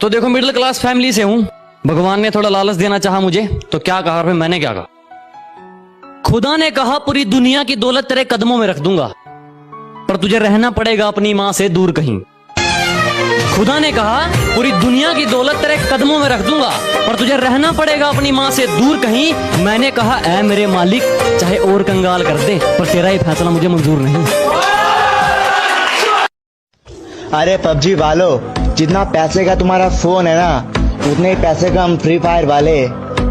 तो देखो middle class family से हूं, भगवान ने थोड़ा लालच देना चाहा मुझे, तो क्या कहा, फिर मैंने क्या कहा। खुदा ने कहा पूरी दुनिया की दौलत तेरे कदमों में रख दूंगा, पर तुझे रहना पड़ेगा अपनी मां से दूर कहीं। खुदा ने कहा पूरी दुनिया की दौलत तेरे कदमों में रख दूंगा, पर तुझे रहना पड़ेगा अपनी मां से दूर कहीं। मैंने कहा ऐ मेरे मालिक, चाहे और कंगाल कर दे, पर तेरा ये फैसला मुझे मंजूर नहीं। अरे पबजी वालो, जितना पैसे का तुम्हारा फोन है ना, उतने ही पैसे का हम फ्री फायर वाले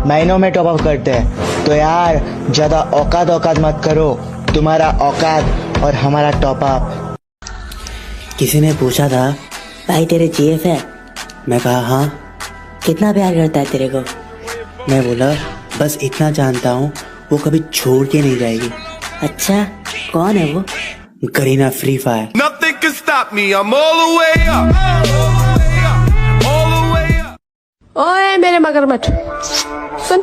महीनों में टॉप अप करते हैं। तो यार ज्यादा औकात मत करो, तुम्हारा औकात और हमारा टॉप अप। किसी ने पूछा था भाई तेरे जीएफ है? मैं कहा हाँ। कितना प्यार करता है तेरे को? मैं बोला बस इतना जानता हूँ, वो कभी छोड़ के नहीं जाएगी। अच्छा कौन है वो? Kareena free fire. Nothing can stop me, I'm all the way up. ओए मेरे मगरमच्छ सुन,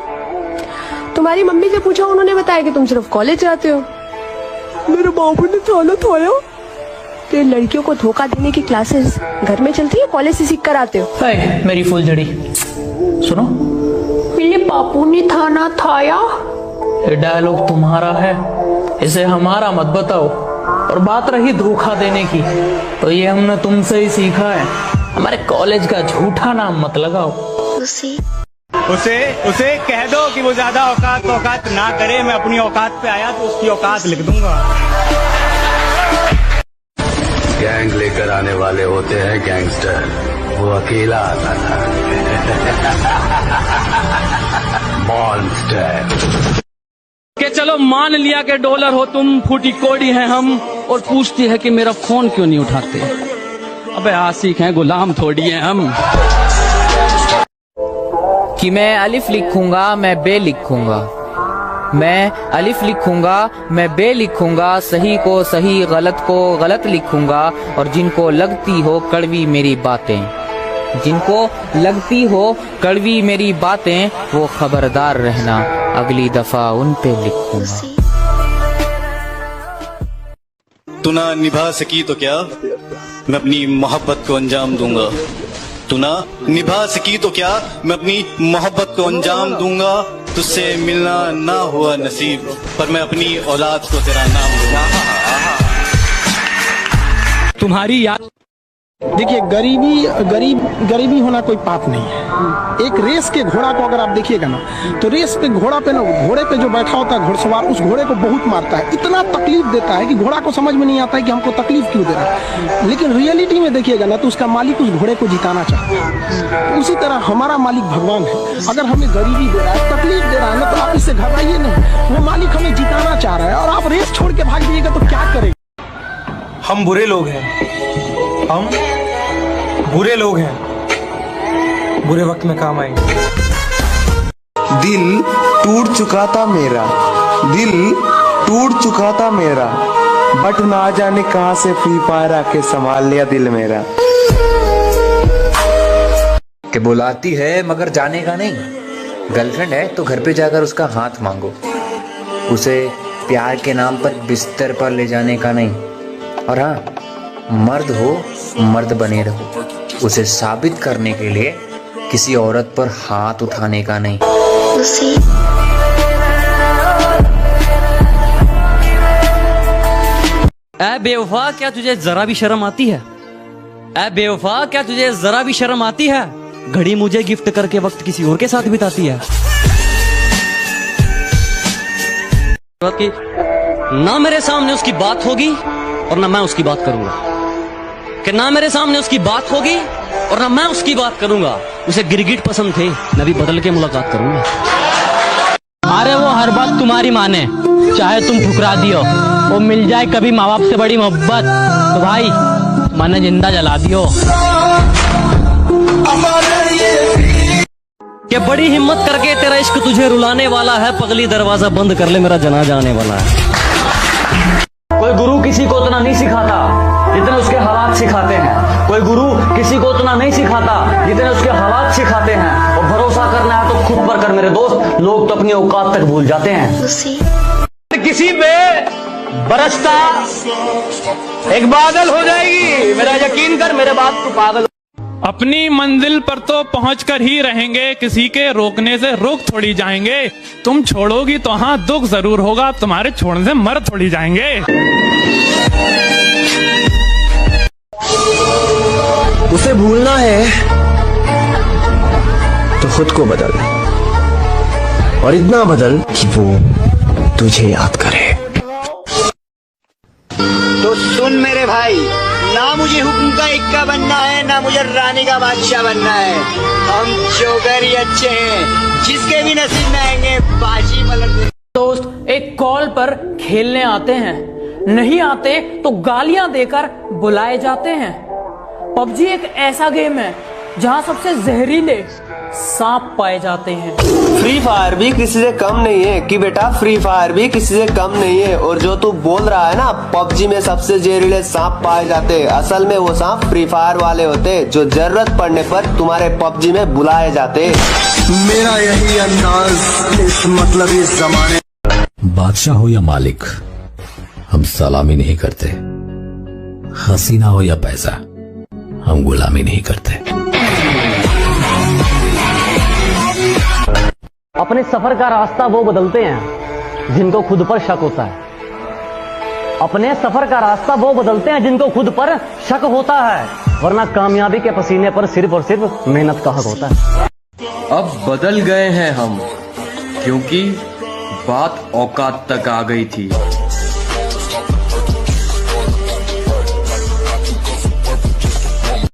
तुम्हारी मम्मी से पूछा, उन्होंने बताया कि तुम सिर्फ कॉलेज जाते हो। मेरे बाबू ने थाना थाया कि लड़कियों को धोखा देने की क्लासेस घर में चलती है, कॉलेज से सीख कर आते हो। मेरी फुलझड़ी सुनो, मेरे बापू ने थाना थाया। ये डायलॉग तुम्हारा है, इसे हमारा मत बताओ। और बात रही धोखा देने की, तो ये हमने तुमसे ही सीखा है। हमारे कॉलेज का झूठा नाम मत लगाओ। उसे कह दो कि वो ज्यादा औकात ना करे। मैं अपनी औकात पे आया तो उसकी औकात लिख दूंगा। गैंग लेकर आने वाले होते हैं गैंगस्टर, वो अकेला आता था मॉन्स्टर। के चलो मान लिया कि डॉलर हो तुम, फूटी कोड़ी है हम, और पूछती है कि मेरा फोन क्यों नहीं उठाते। अबे आशिक हैं, गुलाम थोड़ी हैं हम। कि मैं अलिफ लिखूंगा मैं बे लिखूंगा, मैं अलिफ लिखूंगा मैं बे लिखूंगा, सही को सही गलत को गलत लिखूंगा। और जिनको लगती हो कड़वी मेरी बातें, जिनको लगती हो कड़वी मेरी बातें, वो खबरदार रहना अगली दफा उन पे लिखूंगा। तू ना निभा सकी तो क्या, मैं अपनी मोहब्बत को अंजाम दूंगा। तू ना निभा सकी तो क्या, मैं अपनी मोहब्बत को अंजाम दूंगा। तुझसे मिलना ना हुआ नसीब, पर मैं अपनी औलाद को तेरा नाम दूंगा। तुम्हारी याद देखिए, गरीबी होना कोई पाप नहीं है। एक रेस के घोड़ा को अगर आप देखिएगा ना, तो रेस पे घोड़े पे जो बैठा होता है घुड़सवार, उस घोड़े को बहुत मारता है, इतना तकलीफ देता है कि घोड़ा को समझ में नहीं आता है कि हमको तकलीफ क्यों दे रहा है। लेकिन रियलिटी में देखिएगा ना, तो उसका मालिक उस घोड़े को जिताना चाहता है। उसी तरह हमारा मालिक भगवान है। अगर हमें गरीबी दे रहा है, तकलीफ दे रहा है ना, तो आप इससे घबराइए नहीं। वो मालिक हमें जिताना चाह रहा है, और आप रेस छोड़ के भाग जाइएगा तो क्या करेंगे? हम बुरे लोग हैं, हम बुरे लोग हैं, बुरे वक्त में काम आएंगे। दिल टूट चुका था मेरा, दिल टूट चुका था मेरा, बट ना जाने कहां से फ्री फायर आके संभाल लिया दिल मेरा। कि बुलाती है मगर जाने का नहीं, गर्लफ्रेंड है तो घर पे जाकर उसका हाथ मांगो, उसे प्यार के नाम पर बिस्तर पर ले जाने का नहीं। और हाँ, मर्द हो मर्द बने रहो, उसे साबित करने के लिए किसी औरत पर हाथ उठाने का नहीं। ऐ बेवफा, क्या तुझे जरा भी शर्म आती है? ऐ बेवफा, क्या तुझे जरा भी शर्म आती है? घड़ी मुझे गिफ्ट करके वक्त किसी और के साथ बिताती है। ना मेरे सामने उसकी बात होगी और ना मैं उसकी बात करूंगा, कि ना मेरे सामने उसकी बात होगी और ना मैं उसकी बात करूंगा। उसे गिरगिट पसंद थे, मैं भी बदल के मुलाकात करूंगा। अरे वो हर बात तुम्हारी माने, चाहे तुम ठुकरा दियो। वो मिल जाए कभी माँ बाप से बड़ी मोहब्बत, तो भाई मैंने जिंदा जला दियो। कि बड़ी हिम्मत करके तेरा इश्क तुझे रुलाने वाला है, पगली दरवाजा बंद कर ले, मेरा जनाजा आने वाला है। कोई गुरु किसी को उतना नहीं सिखाता जितने उसके हालात सिखाते हैं। कोई गुरु किसी को उतना नहीं सिखाता जितने उसके हालात सिखाते हैं। और भरोसा करना है तो खुद पर कर मेरे दोस्त, लोग तो अपनी औकात तक भूल जाते हैं। किसी पे बरसता एक बादल हो जाएगी, मेरा यकीन कर, मेरे बात तू पागल। अपनी मंजिल पर तो पहुंच कर ही रहेंगे, किसी के रोकने से रुक थोड़ी जाएंगे। तुम छोड़ोगी तो हाँ दुख जरूर होगा, तुम्हारे छोड़ने से मर थोड़ी जाएंगे। उसे भूलना है तो खुद को बदल, और इतना बदल कि वो तुझे याद करे। तो सुन मेरे भाई, ना मुझे हुक्म का इक्का बनना है, ना मुझे रानी का बादशाह बनना है। हम जोकर ही अच्छे हैं, जिसके भी नसीब में आएंगे बाजी पलट। दोस्त एक कॉल पर खेलने आते हैं, नहीं आते तो गालियां देकर बुलाए जाते हैं। पबजी एक ऐसा गेम है जहां सबसे जहरीले सांप पाए जाते हैं। फ्री फायर भी किसी से कम नहीं है कि बेटा, फ्री फायर भी किसी से कम नहीं है। और जो तू बोल रहा है ना पबजी में सबसे जहरीले सांप पाए जाते, असल में वो सांप फ्री फायर वाले होते जो जरूरत पड़ने पर तुम्हारे पबजी में बुलाए जाते। मेरा यही अंदाज इस मतलब इस जमाने। बादशाह हो या मालिक, हम सलामी नहीं करते। हसीना हो या पैसा, हम गुलामी नहीं करते। अपने सफर का रास्ता वो बदलते हैं जिनको खुद पर शक होता है। अपने सफर का रास्ता वो बदलते हैं जिनको खुद पर शक होता है, वरना कामयाबी के पसीने पर सिर्फ और सिर्फ मेहनत का हक होता है। अब बदल गए हैं हम, क्योंकि बात औकात तक आ गई थी।